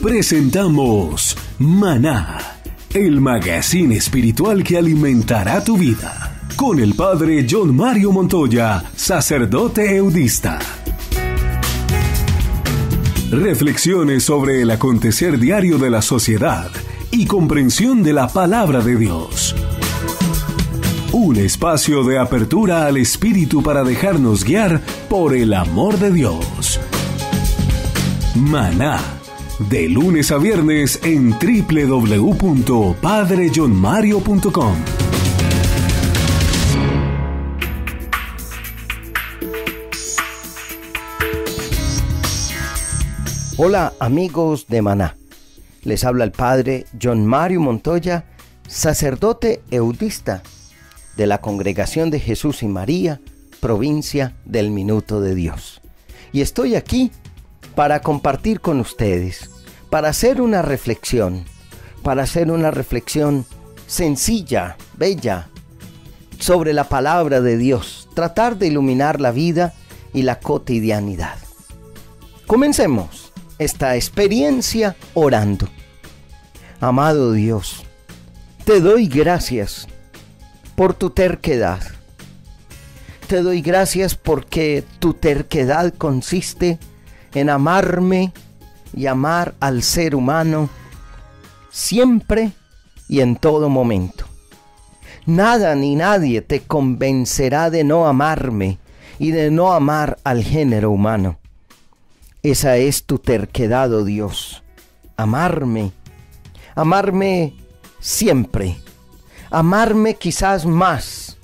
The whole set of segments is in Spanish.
Presentamos Maná, el magazine espiritual que alimentará tu vida, con el padre John Mario Montoya, sacerdote eudista. Reflexiones sobre el acontecer diario de la sociedad y comprensión de la palabra de Dios. Un espacio de apertura al espíritu para dejarnos guiar por el amor de Dios. Maná, de lunes a viernes en www.padrejohnmario.com. Hola amigos de Maná, les habla el padre John Mario Montoya, sacerdote eudista de la Congregación de Jesús y María, provincia del Minuto de Dios. Y estoy aquí para compartir con ustedes, para hacer una reflexión sencilla, bella, sobre la palabra de Dios, tratar de iluminar la vida y la cotidianidad. Comencemos esta experiencia orando. Amado Dios, te doy gracias por tu terquedad. Te doy gracias porque tu terquedad consiste en amarme y amar al ser humano siempre y en todo momento. Nada ni nadie te convencerá de no amarme y de no amar al género humano. Esa es tu terquedad, oh Dios. Amarme siempre. Amarme quizás más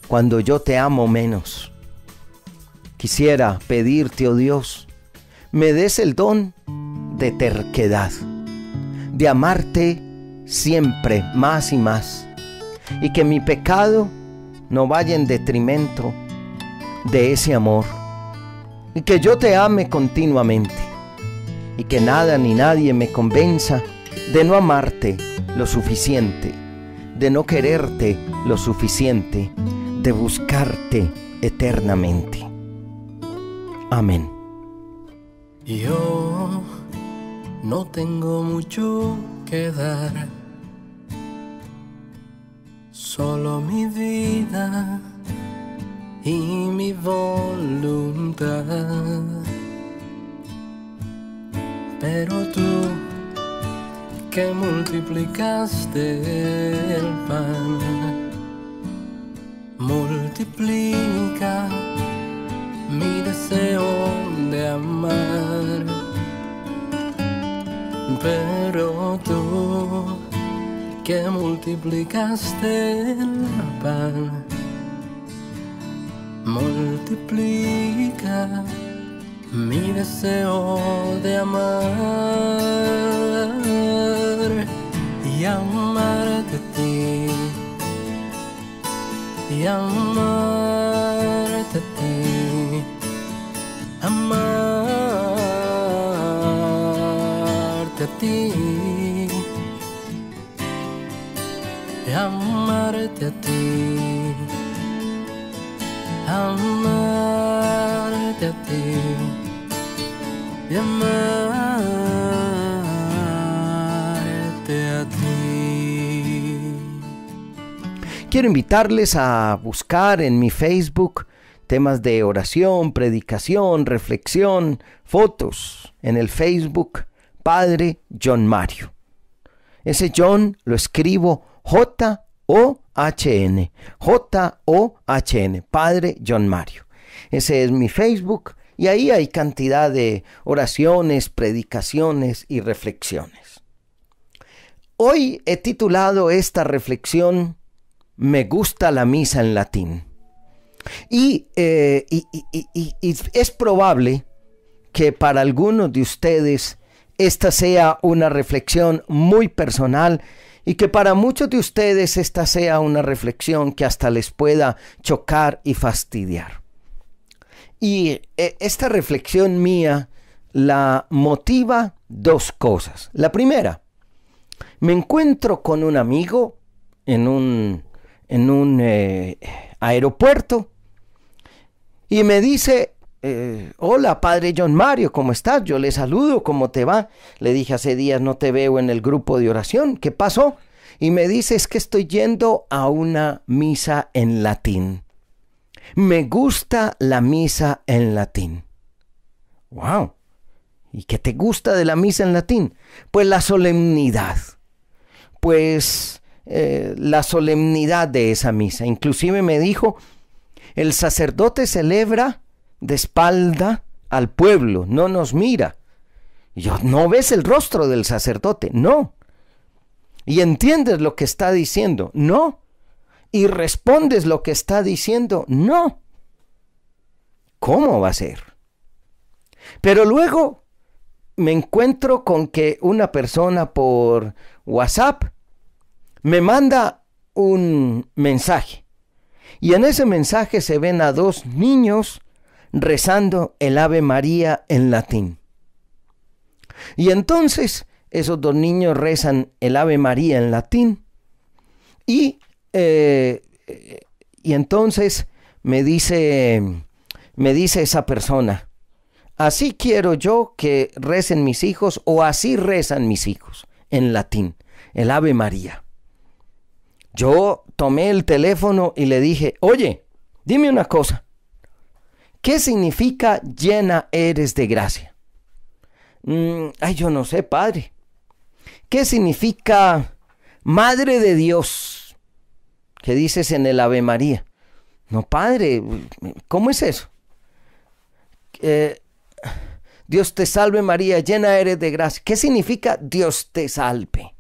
cuando yo te amo menos. Quisiera pedirte, oh Dios, me des el don de terquedad, de amarte siempre más y más, y que mi pecado no vaya en detrimento de ese amor, y que yo te ame continuamente, y que nada ni nadie me convenza de no amarte lo suficiente, de no quererte lo suficiente, de buscarte eternamente. Amén. Yo no tengo mucho que dar, solo mi vida y mi voluntad. Pero tú, que multiplicaste el pan, multiplica mi deseo de amar. Pero tú, que multiplicaste el pan, multiplica mi deseo de amar y amarte a ti, y amarte a ti, amarte a ti, y amarte a ti, amarte a ti, y amarte a ti. Quiero invitarles a buscar en mi Facebook temas de oración, predicación, reflexión, fotos. En el Facebook, Padre John Mario. Ese John lo escribo J-O-H-N, J-O-H-N, Padre John Mario. Ese es mi Facebook y ahí hay cantidad de oraciones, predicaciones y reflexiones. Hoy he titulado esta reflexión Me gusta la misa en latín. Y es probable que para algunos de ustedes esta sea una reflexión muy personal y que para muchos de ustedes esta sea una reflexión que hasta les pueda chocar y fastidiar. Y esta reflexión mía la motiva dos cosas. La primera, me encuentro con un amigo en un aeropuerto Y me dice, hola, padre John Mario, ¿cómo estás? Yo le saludo, ¿cómo te va? Le dije, hace días no te veo en el grupo de oración, ¿qué pasó? Y me dice, es que estoy yendo a una misa en latín. Me gusta la misa en latín. ¡Wow! ¿Y qué te gusta de la misa en latín? Pues la solemnidad. Pues la solemnidad de esa misa. Inclusive me dijo, el sacerdote celebra de espalda al pueblo, no nos mira. Y yo, ¿no ves el rostro del sacerdote? No. ¿Y entiendes lo que está diciendo? No. ¿Y respondes lo que está diciendo? No. ¿Cómo va a ser? Pero luego me encuentro con que una persona por WhatsApp me manda un mensaje. Y en ese mensaje se ven a dos niños rezando el Ave María en latín. Y entonces esos dos niños rezan el Ave María en latín. Y entonces me dice esa persona, así quiero yo que recen mis hijos, o así rezan mis hijos en latín, el Ave María. Yo tomé el teléfono y le dije, oye, dime una cosa, ¿qué significa llena eres de gracia? Yo no sé, padre. ¿Qué significa Madre de Dios? ¿Qué dices en el Ave María? No, padre, ¿cómo es eso? Dios te salve María, llena eres de gracia. ¿Qué significa Dios te salve?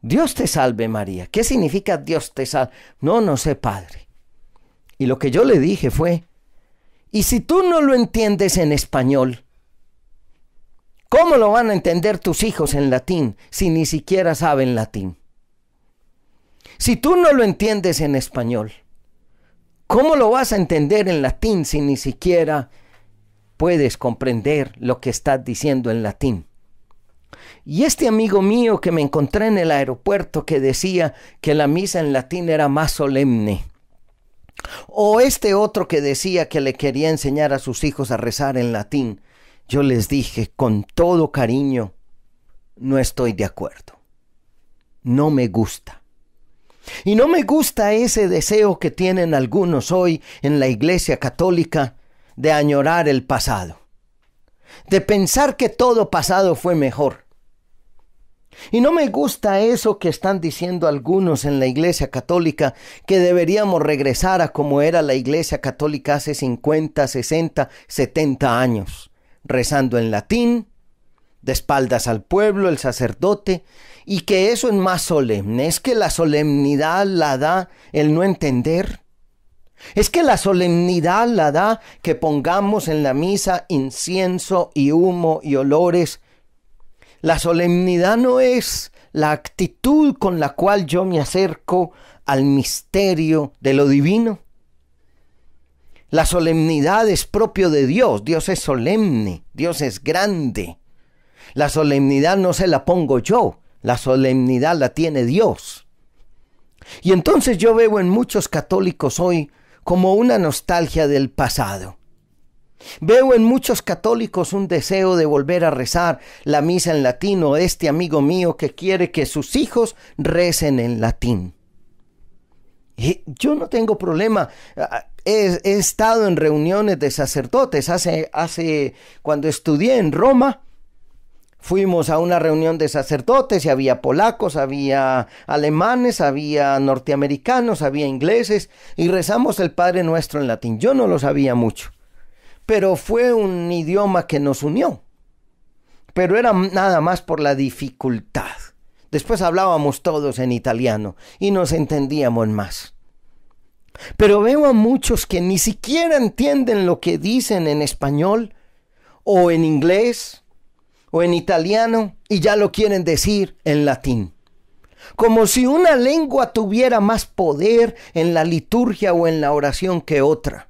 Dios te salve María. ¿Qué significa Dios te salve? No sé, padre. Y lo que yo le dije fue, ¿y si tú no lo entiendes en español? ¿Cómo lo van a entender tus hijos en latín si ni siquiera saben latín? Si tú no lo entiendes en español, ¿cómo lo vas a entender en latín si ni siquiera puedes comprender lo que estás diciendo en latín? Y este amigo mío que me encontré en el aeropuerto que decía que la misa en latín era más solemne, o este otro que decía que le quería enseñar a sus hijos a rezar en latín, yo les dije con todo cariño, no estoy de acuerdo. No me gusta. Y no me gusta ese deseo que tienen algunos hoy en la Iglesia Católica de añorar el pasado, de pensar que todo pasado fue mejor. Y no me gusta eso que están diciendo algunos en la Iglesia Católica, que deberíamos regresar a como era la Iglesia Católica hace 50, 60, 70 años, rezando en latín, de espaldas al pueblo, el sacerdote, y que eso es más solemne. Es que la solemnidad la da el no entender. Es que la solemnidad la da que pongamos en la misa incienso y humo y olores. La solemnidad no es la actitud con la cual yo me acerco al misterio de lo divino. La solemnidad es propio de Dios. Dios es solemne, Dios es grande. La solemnidad no se la pongo yo, la solemnidad la tiene Dios. Y entonces yo veo en muchos católicos hoy como una nostalgia del pasado. Veo en muchos católicos un deseo de volver a rezar la misa en latín, o este amigo mío que quiere que sus hijos recen en latín. Y yo no tengo problema. He estado en reuniones de sacerdotes. Cuando estudié en Roma, fuimos a una reunión de sacerdotes y había polacos, había alemanes, había norteamericanos, había ingleses, y rezamos el Padre Nuestro en latín. Yo no lo sabía mucho, pero fue un idioma que nos unió. Pero era nada más por la dificultad. Después hablábamos todos en italiano y nos entendíamos más. Pero veo a muchos que ni siquiera entienden lo que dicen en español o en inglés o en italiano, y ya lo quieren decir en latín. Como si una lengua tuviera más poder en la liturgia o en la oración que otra.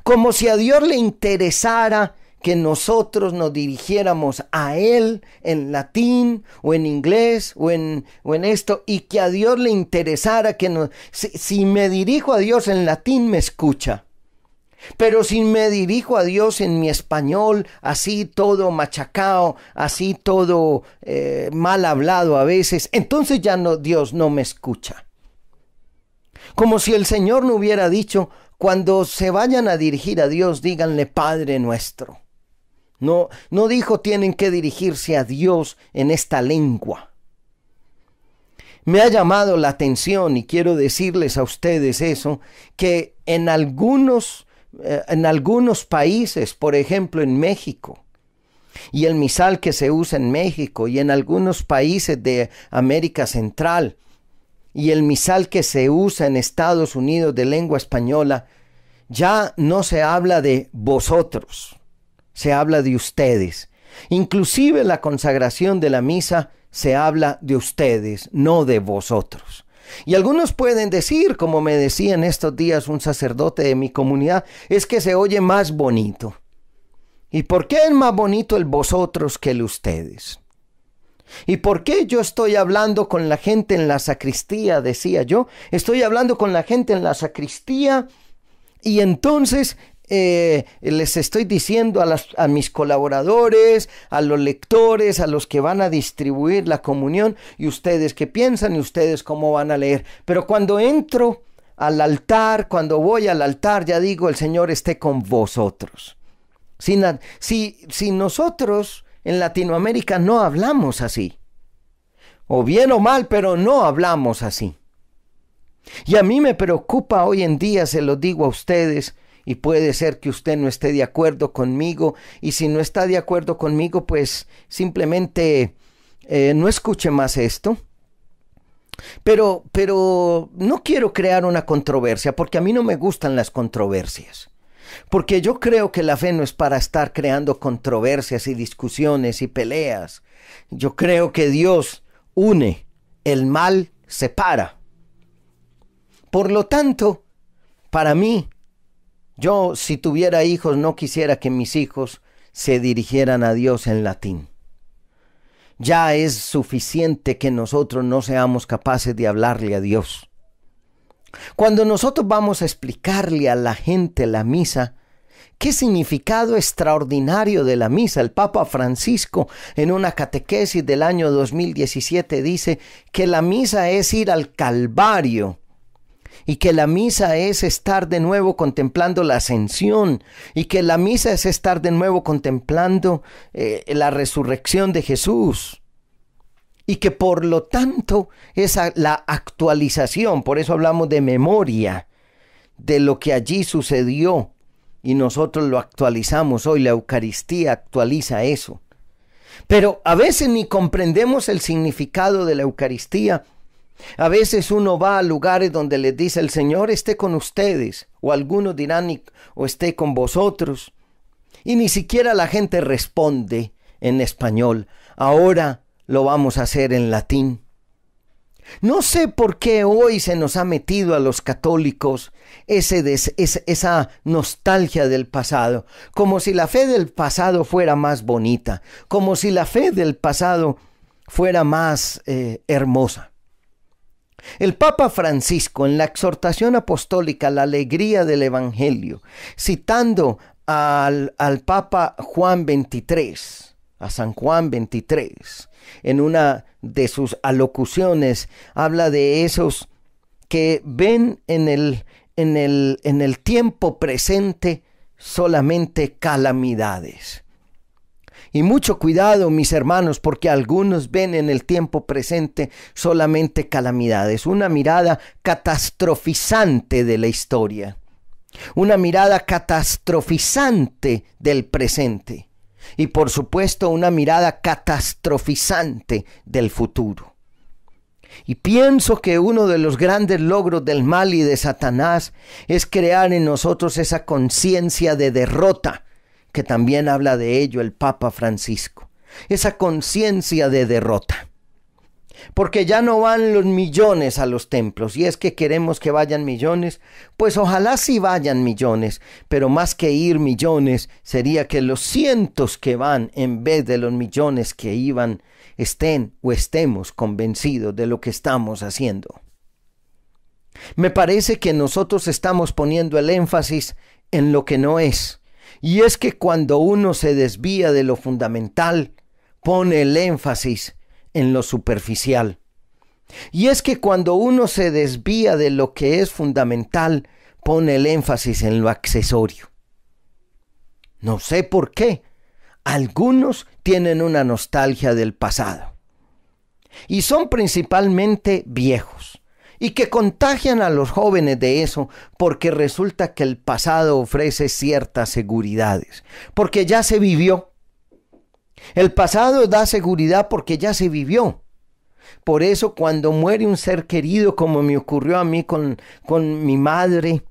Como si a Dios le interesara que nosotros nos dirigiéramos a Él en latín o en inglés o en esto, y que a Dios le interesara que si me dirijo a Dios en latín me escucha. Pero si me dirijo a Dios en mi español, así todo machacado, así todo mal hablado a veces, entonces ya no, Dios no me escucha. Como si el Señor no hubiera dicho, cuando se vayan a dirigir a Dios, díganle Padre nuestro. No dijo tienen que dirigirse a Dios en esta lengua. Me ha llamado la atención y quiero decirles a ustedes eso, que en algunos países, por ejemplo en México, y el misal que se usa en México y en algunos países de América Central, y el misal que se usa en Estados Unidos de lengua española, ya no se habla de vosotros, se habla de ustedes. Inclusive la consagración de la misa se habla de ustedes, no de vosotros. Y algunos pueden decir, como me decía en estos días un sacerdote de mi comunidad, es que se oye más bonito. ¿Y por qué es más bonito el vosotros que el ustedes? ¿Y por qué yo estoy hablando con la gente en la sacristía? Decía yo, estoy hablando con la gente en la sacristía y entonces les estoy diciendo a mis colaboradores, a los lectores, a los que van a distribuir la comunión, y ustedes qué piensan y ustedes cómo van a leer. Pero cuando entro al altar, cuando voy al altar, ya digo, el Señor esté con vosotros. Si nosotros en Latinoamérica no hablamos así, o bien o mal, pero no hablamos así. Y a mí me preocupa hoy en día, se lo digo a ustedes, y puede ser que usted no esté de acuerdo conmigo, y si no está de acuerdo conmigo, pues simplemente no escuche más esto. Pero no quiero crear una controversia, porque a mí no me gustan las controversias. Porque yo creo que la fe no es para estar creando controversias y discusiones y peleas. Yo creo que Dios une, el mal separa. Por lo tanto, para mí, yo si tuviera hijos no quisiera que mis hijos se dirigieran a Dios en latín. Ya es suficiente que nosotros no seamos capaces de hablarle a Dios. Cuando nosotros vamos a explicarle a la gente la misa, ¿qué significado extraordinario de la misa? El Papa Francisco en una catequesis del año 2017 dice que la misa es ir al Calvario y que la misa es estar de nuevo contemplando la ascensión y que la misa es estar de nuevo contemplando la resurrección de Jesús. Y que por lo tanto es la actualización, por eso hablamos de memoria, de lo que allí sucedió. Y nosotros lo actualizamos hoy, la Eucaristía actualiza eso. Pero a veces ni comprendemos el significado de la Eucaristía. A veces uno va a lugares donde les dice el Señor esté con ustedes, o algunos dirán o esté con vosotros. Y ni siquiera la gente responde en español. Ahora lo vamos a hacer en latín. No sé por qué hoy se nos ha metido a los católicos esa nostalgia del pasado, como si la fe del pasado fuera más bonita, como si la fe del pasado fuera más hermosa. El Papa Francisco, en la exhortación apostólica La alegría del Evangelio, citando al Papa Juan XXIII, a San Juan XXIII, en una de sus alocuciones, habla de esos que ven en el tiempo presente solamente calamidades. Y mucho cuidado, mis hermanos, porque algunos ven en el tiempo presente solamente calamidades. Una mirada catastrofizante de la historia. Una mirada catastrofizante del presente. Y por supuesto una mirada catastrofizante del futuro. Y pienso que uno de los grandes logros del mal y de Satanás es crear en nosotros esa conciencia de derrota, que también habla de ello el Papa Francisco. Esa conciencia de derrota. Porque ya no van los millones a los templos, y es que queremos que vayan millones, pues ojalá sí vayan millones, pero más que ir millones, sería que los cientos que van en vez de los millones que iban, estén o estemos convencidos de lo que estamos haciendo. Me parece que nosotros estamos poniendo el énfasis en lo que no es. Y es que cuando uno se desvía de lo fundamental, pone el énfasis en lo superficial. Y es que cuando uno se desvía de lo que es fundamental, pone el énfasis en lo accesorio. No sé por qué. Algunos tienen una nostalgia del pasado. Y son principalmente viejos. Y que contagian a los jóvenes de eso porque resulta que el pasado ofrece ciertas seguridades. Porque ya se vivió. El pasado da seguridad porque ya se vivió. Por eso cuando muere un ser querido, como me ocurrió a mí con mi madre,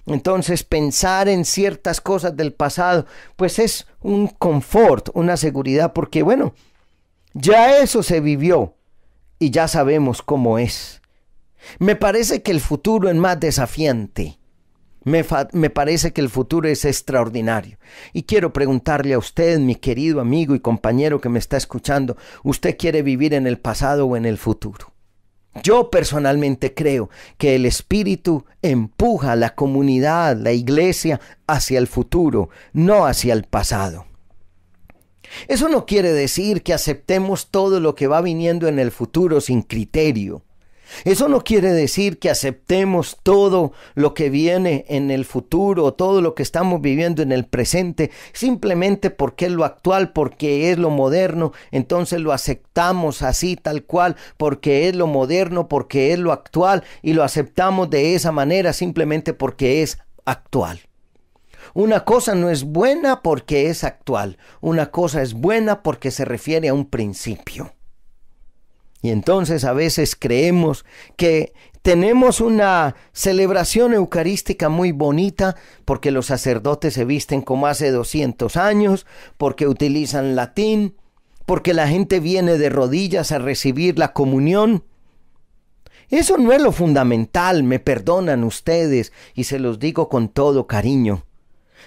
entonces pensar en ciertas cosas del pasado, pues es un confort, una seguridad, porque bueno, ya eso se vivió y ya sabemos cómo es. Me parece que el futuro es más desafiante. Me parece que el futuro es extraordinario. Y quiero preguntarle a usted, mi querido amigo y compañero que me está escuchando, ¿usted quiere vivir en el pasado o en el futuro? Yo personalmente creo que el Espíritu empuja a la comunidad, la iglesia, hacia el futuro, no hacia el pasado. Eso no quiere decir que aceptemos todo lo que va viniendo en el futuro sin criterio. Eso no quiere decir que aceptemos todo lo que viene en el futuro, todo lo que estamos viviendo en el presente, simplemente porque es lo actual, porque es lo moderno, entonces lo aceptamos así tal cual, porque es lo moderno, porque es lo actual, y lo aceptamos de esa manera simplemente porque es actual. Una cosa no es buena porque es actual, una cosa es buena porque se refiere a un principio. Y entonces a veces creemos que tenemos una celebración eucarística muy bonita porque los sacerdotes se visten como hace 200 años, porque utilizan latín, porque la gente viene de rodillas a recibir la comunión. Eso no es lo fundamental, me perdonan ustedes, y se los digo con todo cariño.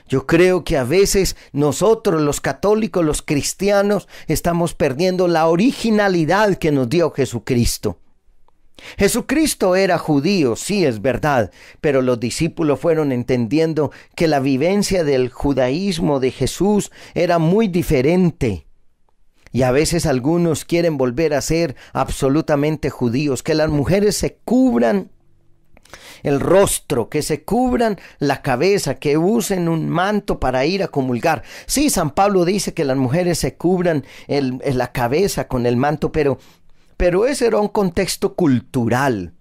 Yo creo que a veces nosotros los católicos, los cristianos, estamos perdiendo la originalidad que nos dio Jesucristo. Jesucristo era judío, sí es verdad, pero los discípulos fueron entendiendo que la vivencia del judaísmo de Jesús era muy diferente. Y a veces algunos quieren volver a ser absolutamente judíos, que las mujeres se cubran el rostro, que se cubran la cabeza, que usen un manto para ir a comulgar. Sí, San Pablo dice que las mujeres se cubran la cabeza con el manto, pero ese era un contexto cultural.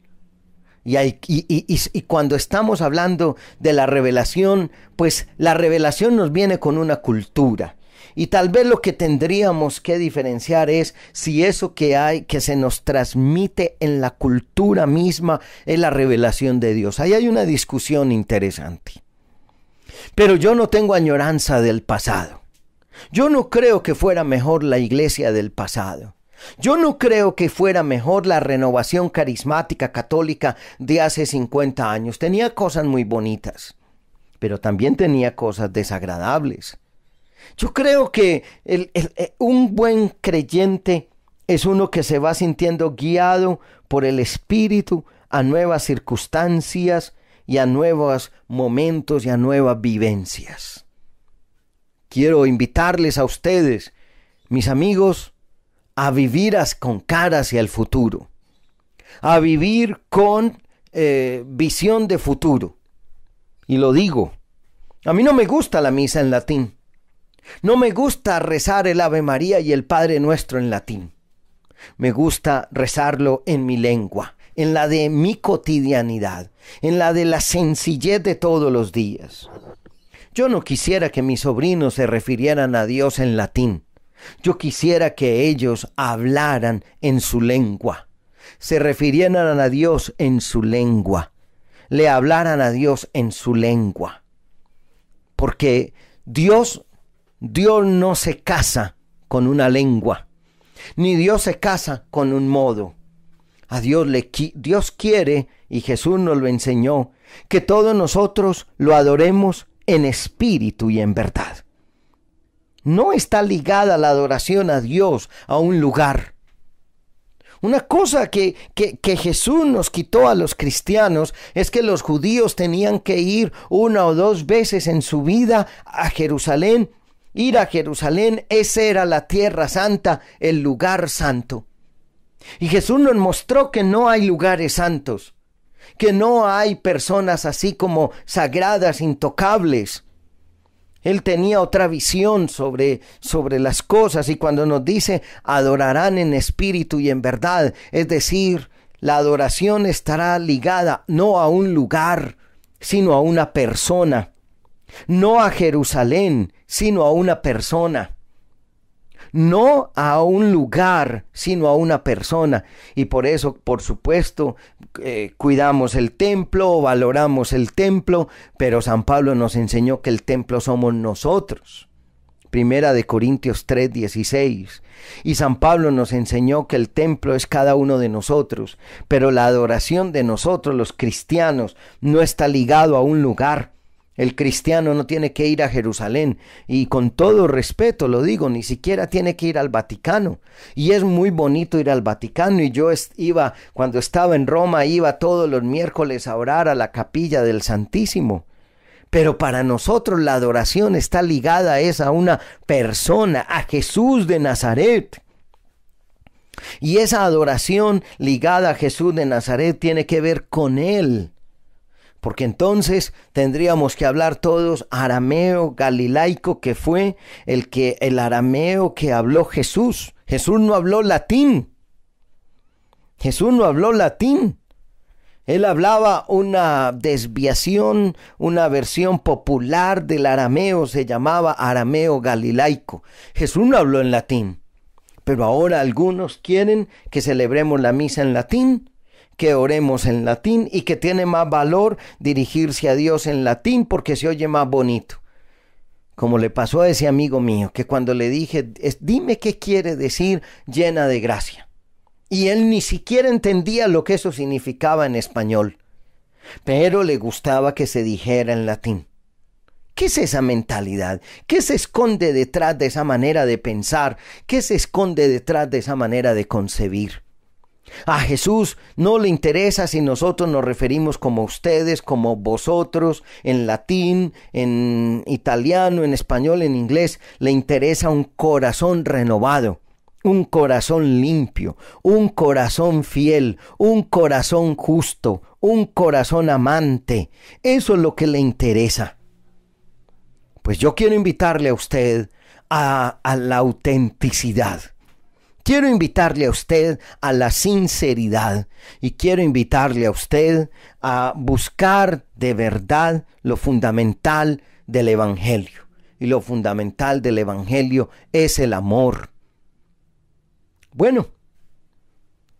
Y cuando estamos hablando de la revelación, pues la revelación nos viene con una cultura. Y tal vez lo que tendríamos que diferenciar es si eso que se nos transmite en la cultura misma es la revelación de Dios. Ahí hay una discusión interesante. Pero yo no tengo añoranza del pasado. Yo no creo que fuera mejor la iglesia del pasado. Yo no creo que fuera mejor la renovación carismática católica de hace 50 años. Tenía cosas muy bonitas, pero también tenía cosas desagradables. Yo creo que un buen creyente es uno que se va sintiendo guiado por el Espíritu a nuevas circunstancias y a nuevos momentos y a nuevas vivencias. Quiero invitarles a ustedes, mis amigos, a vivir con cara hacia el futuro, a vivir con visión de futuro. Y lo digo, a mí no me gusta la misa en latín. No me gusta rezar el Ave María y el Padre Nuestro en latín. Me gusta rezarlo en mi lengua, en la de mi cotidianidad, en la de la sencillez de todos los días. Yo no quisiera que mis sobrinos se refirieran a Dios en latín. Yo quisiera que ellos hablaran en su lengua, se refirieran a Dios en su lengua, le hablaran a Dios en su lengua. Porque Dios no se casa con una lengua, ni Dios se casa con un modo. A Dios quiere, y Jesús nos lo enseñó, que todos nosotros lo adoremos en espíritu y en verdad. No está ligada la adoración a Dios a un lugar. Una cosa que Jesús nos quitó a los cristianos es que los judíos tenían que ir 1 o 2 veces en su vida a Jerusalén. Ir a Jerusalén, esa era la tierra santa, el lugar santo. Y Jesús nos mostró que no hay lugares santos, que no hay personas así como sagradas, intocables. Él tenía otra visión sobre las cosas, y cuando nos dice adorarán en espíritu y en verdad, es decir, la adoración estará ligada no a un lugar, sino a una persona. No a Jerusalén, sino a una persona. No a un lugar, sino a una persona. Y por eso, por supuesto, cuidamos el templo, valoramos el templo, pero San Pablo nos enseñó que el templo somos nosotros. 1 Corintios 3:16. Y San Pablo nos enseñó que el templo es cada uno de nosotros, pero la adoración de nosotros, los cristianos, no está ligado a un lugar. El cristiano no tiene que ir a Jerusalén, y con todo respeto lo digo, ni siquiera tiene que ir al Vaticano. Y es muy bonito ir al Vaticano, y yo iba, cuando estaba en Roma, iba todos los miércoles a orar a la capilla del Santísimo. Pero para nosotros la adoración está ligada a una persona, a Jesús de Nazaret. Y esa adoración ligada a Jesús de Nazaret tiene que ver con Él. Porque entonces tendríamos que hablar todos arameo galilaico, que fue el arameo que habló Jesús. Jesús no habló latín. Jesús no habló latín. Él hablaba una desviación, una versión popular del arameo, se llamaba arameo galilaico. Jesús no habló en latín. Pero ahora algunos quieren que celebremos la misa en latín, que oremos en latín, y que tiene más valor dirigirse a Dios en latín porque se oye más bonito. Como le pasó a ese amigo mío, que cuando le dije, dime qué quiere decir llena de gracia. Y él ni siquiera entendía lo que eso significaba en español, pero le gustaba que se dijera en latín. ¿Qué es esa mentalidad? ¿Qué se esconde detrás de esa manera de pensar? ¿Qué se esconde detrás de esa manera de concebir? A Jesús no le interesa si nosotros nos referimos como ustedes, como vosotros, en latín, en italiano, en español, en inglés. Le interesa un corazón renovado, un corazón limpio, un corazón fiel, un corazón justo, un corazón amante. Eso es lo que le interesa. Pues yo quiero invitarle a usted a la autenticidad. Quiero invitarle a usted a la sinceridad, y quiero invitarle a usted a buscar de verdad lo fundamental del Evangelio. Y lo fundamental del Evangelio es el amor. Bueno,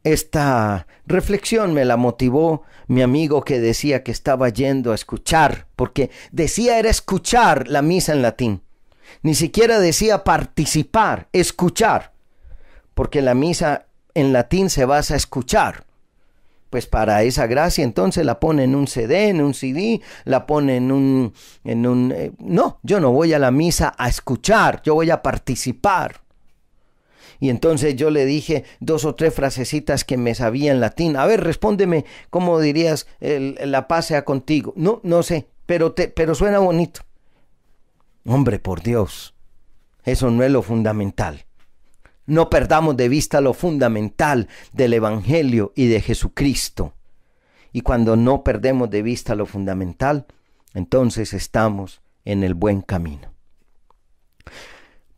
esta reflexión me la motivó mi amigo, que decía que estaba yendo a escuchar, porque decía era escuchar la misa en latín. Ni siquiera decía participar, escuchar. Porque la misa en latín se basa a escuchar. Pues para esa gracia entonces la pone en un CD, en un CD, la pone No, yo no voy a la misa a escuchar, yo voy a participar. Y entonces yo le dije 2 o 3 frasecitas que me sabía en latín. A ver, respóndeme, ¿cómo dirías la paz sea contigo? No sé, pero suena bonito. Hombre, por Dios, eso no es lo fundamental. No perdamos de vista lo fundamental del Evangelio y de Jesucristo. Y cuando no perdemos de vista lo fundamental, entonces estamos en el buen camino.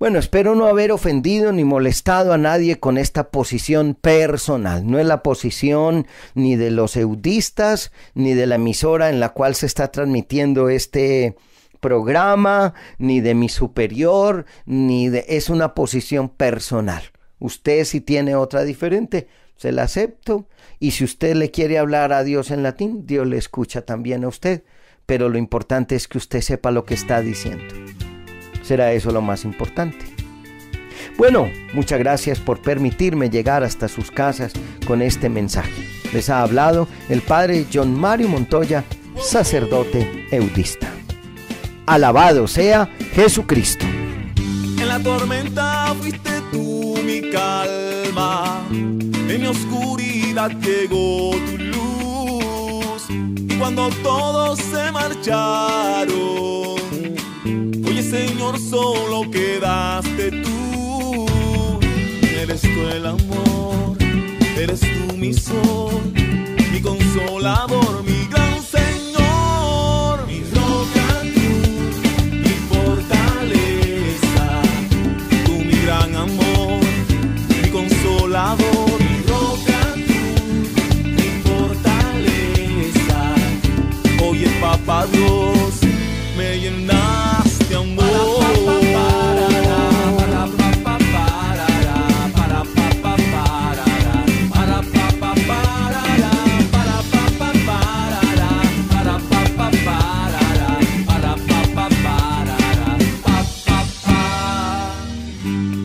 Bueno, espero no haber ofendido ni molestado a nadie con esta posición personal. No es la posición ni de los eudistas, ni de la emisora en la cual se está transmitiendo este programa, ni de mi superior, es una posición personal. Usted, si tiene otra diferente, se la acepto, y si usted le quiere hablar a Dios en latín, Dios le escucha también a usted, pero lo importante es que usted sepa lo que está diciendo. Será eso lo más importante. Bueno, muchas gracias por permitirme llegar hasta sus casas con este mensaje. Les ha hablado el padre John Mario Montoya, sacerdote eudista. Alabado sea Jesucristo. En la tormenta fuiste tú mi calma, en mi oscuridad llegó tu luz, y cuando todos se marcharon, oye Señor, solo quedaste tú. Eres tú el amor, eres tú mi sol, mi consolador, mi gran Señor, mi roca tú, mi fortaleza, tú mi gran amor, mi consolador, mi roca tú, mi fortaleza. Oye Papá Dios, me llenas de amor.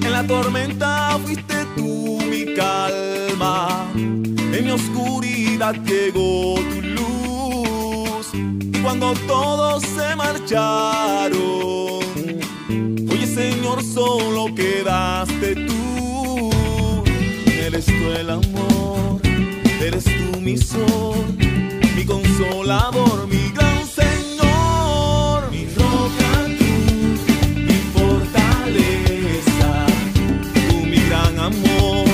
En la tormenta fuiste tú mi calma, en mi oscuridad llegó tu luz, y cuando todos se marcharon, oye Señor, solo quedaste tú. Eres tú el amor, eres tú mi sol, mi consolador, mi gran Señor, mi roca tú, mi fortaleza, tú mi gran amor,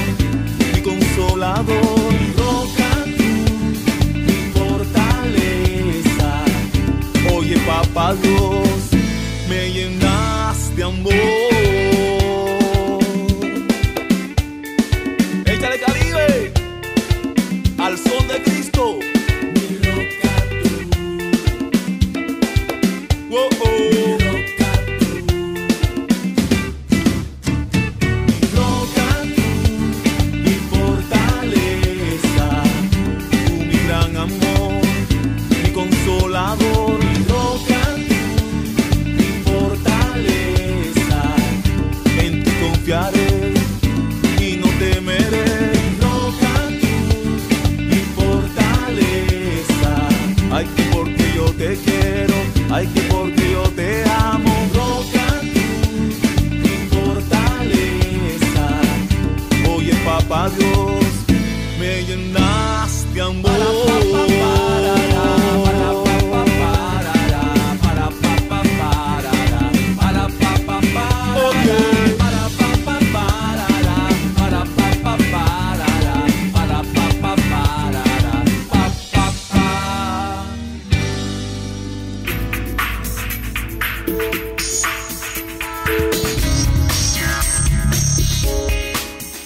mi consolador, mi roca tú, mi fortaleza. Oye Papá Dios, me llenas de amor. Échale Caribe al son de Cristo. Mi roca tú, oh, oh. Mi roca tú, mi roca tú, mi fortaleza, tú mi gran amor, mi consolador, mi roca tú, mi fortaleza, en ti confiaré y no temeré. Ay, que porque yo te quiero, ay, que porque yo te amo. Roca tú, mi fortaleza. Oye Papá Dios, me llenas de amor.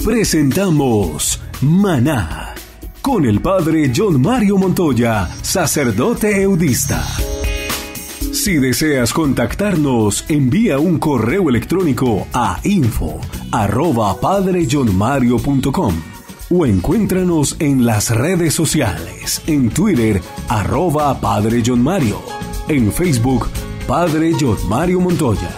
Presentamos Maná con el Padre John Mario Montoya, sacerdote eudista. Si deseas contactarnos, envía un correo electrónico a info@padrejohnmario.com o encuéntranos en las redes sociales, en Twitter @Padre John Mario, en Facebook Padre John Mario Montoya.